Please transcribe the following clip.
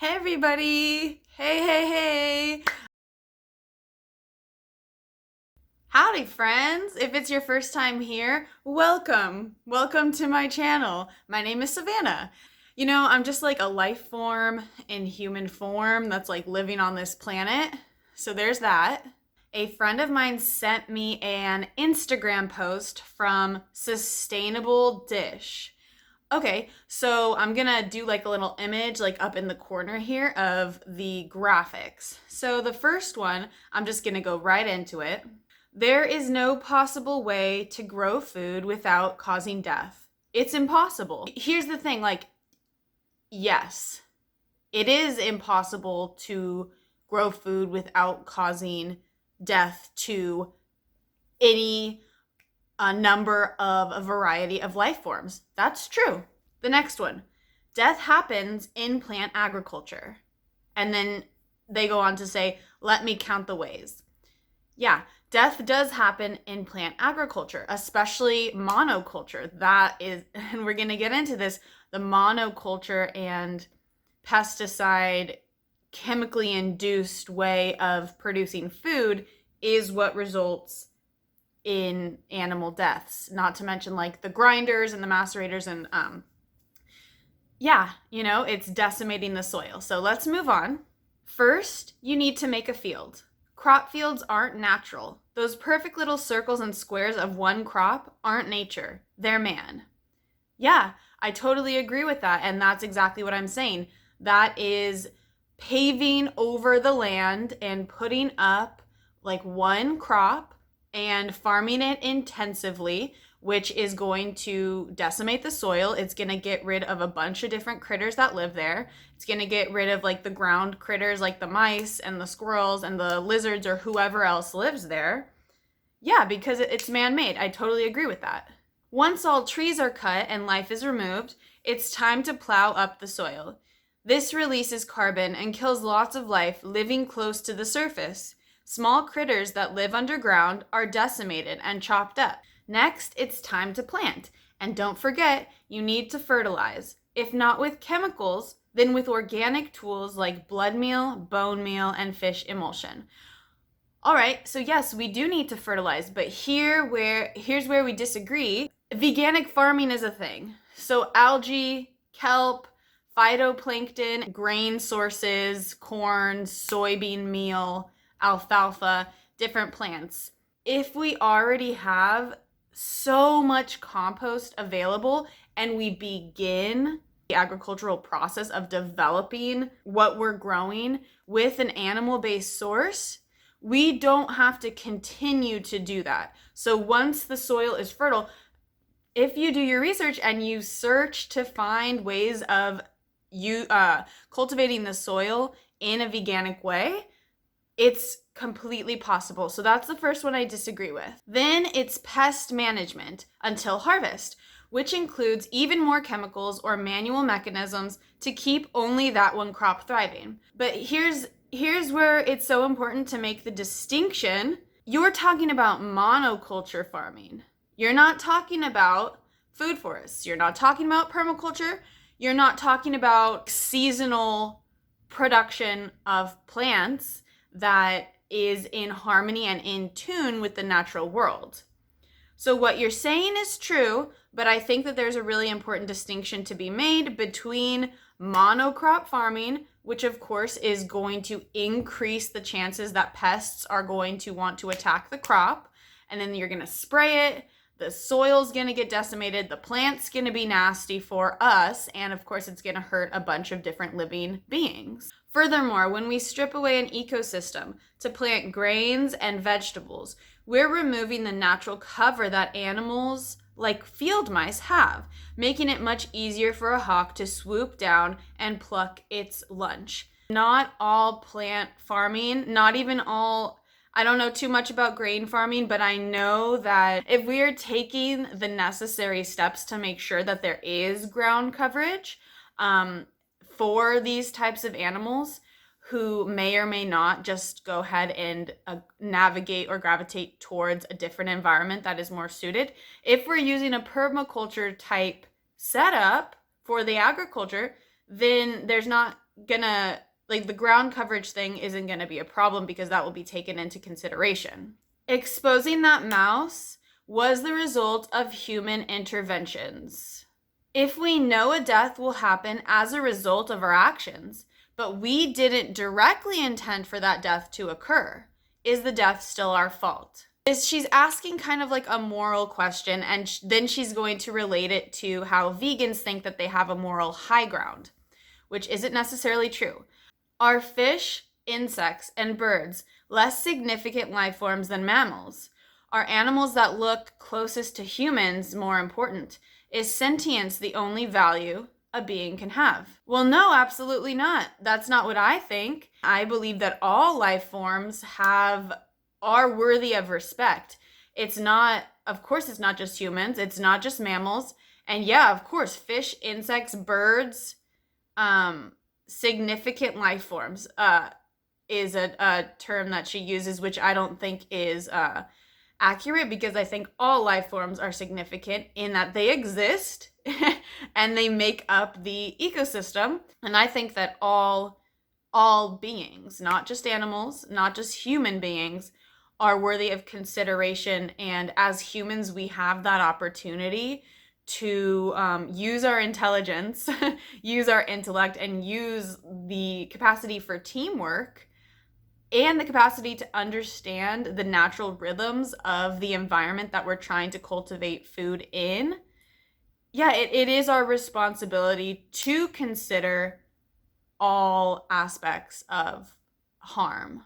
Hey everybody! Hey! Howdy friends! If it's your first time here, welcome! Welcome to my channel. My name is Savannah. You know, I'm just like a life form in human form that's like living on this planet. So there's that. A friend of mine sent me an Instagram post from Sustainable Dish. Okay, so I'm gonna do like a little image like up in the corner here of the graphics. So the first one, I'm just gonna go right into it. There is no possible way to grow food without causing death. It's impossible. Here's the thing, like, yes, it is impossible to grow food without causing death to any number of a variety of life forms. That's true. The next one, death happens in plant agriculture. And then they go on to say, let me count the ways. Yeah, death does happen in plant agriculture, especially monoculture. That is, and we're going to get into this, the monoculture and pesticide chemically induced way of producing food is what results in animal deaths, not to mention like the grinders and the macerators and it's decimating the soil. So let's move on. First, you need to make a field. Crop fields aren't natural. Those perfect little circles and squares of one crop aren't nature. They're man. Yeah, I totally agree with that. And that's exactly what I'm saying. That is paving over the land and putting up like one crop and farming it intensively, which is going to decimate the soil. It's going to get rid of a bunch of different critters that live there. It's going to get rid of like the ground critters like the mice and the squirrels and the lizards or whoever else lives there. Yeah, because it's man-made. I totally agree with that. Once all trees are cut and life is removed, it's time to plow up the soil. This releases carbon and kills lots of life living close to the surface. Small critters that live underground are decimated and chopped up. Next, it's time to plant. And don't forget, you need to fertilize. If not with chemicals, then with organic tools like blood meal, bone meal, and fish emulsion. All right, so yes, we do need to fertilize, but here's where we disagree. Veganic farming is a thing. So algae, kelp, phytoplankton, grain sources, corn, soybean meal, alfalfa, different plants. If we already have so much compost available and we begin the agricultural process of developing what we're growing with an animal-based source, we don't have to continue to do that. So once the soil is fertile, if you do your research and you search to find ways of cultivating the soil in a veganic way, it's completely possible. So that's the first one I disagree with. Then it's pest management until harvest, which includes even more chemicals or manual mechanisms to keep only that one crop thriving. But here's where it's so important to make the distinction. You're talking about monoculture farming. You're not talking about food forests. You're not talking about permaculture. You're not talking about seasonal production of plants that is in harmony and in tune with the natural world. So what you're saying is true, but I think that there's a really important distinction to be made between monocrop farming, which of course is going to increase the chances that pests are going to want to attack the crop, and then you're going to spray it, the soil's going to get decimated, the plant's going to be nasty for us, and of course it's going to hurt a bunch of different living beings. Furthermore, when we strip away an ecosystem to plant grains and vegetables, we're removing the natural cover that animals like field mice have, making it much easier for a hawk to swoop down and pluck its lunch. Not all plant farming, not even all, I don't know too much about grain farming, but I know that if we are taking the necessary steps to make sure that there is ground coverage for these types of animals who may or may not just go ahead and navigate or gravitate towards a different environment that is more suited. If we're using a permaculture type setup for the agriculture, then there's not gonna, like, the ground coverage thing isn't gonna be a problem because that will be taken into consideration. Exposing that mouse was the result of human interventions. If we know a death will happen as a result of our actions, but we didn't directly intend for that death to occur, is the death still our fault? She's asking kind of like a moral question, and then she's going to relate it to how vegans think that they have a moral high ground, which isn't necessarily true. Are fish, insects, and birds less significant life forms than mammals? Are animals that look closest to humans more important? Is sentience the only value a being can have? Well, no, absolutely not. That's not what I think. I believe that all life forms are worthy of respect. It's not, of course, it's not just humans, it's not just mammals. And yeah, of course, fish, insects, birds, significant life forms is a term that she uses, which I don't think is accurate, because I think all life forms are significant in that they exist and they make up the ecosystem. And I think that all beings, not just animals, not just human beings, are worthy of consideration. And as humans, we have that opportunity to use our intelligence, use our intellect, and use the capacity for teamwork and the capacity to understand the natural rhythms of the environment that we're trying to cultivate food in. Yeah, it is our responsibility to consider all aspects of harm.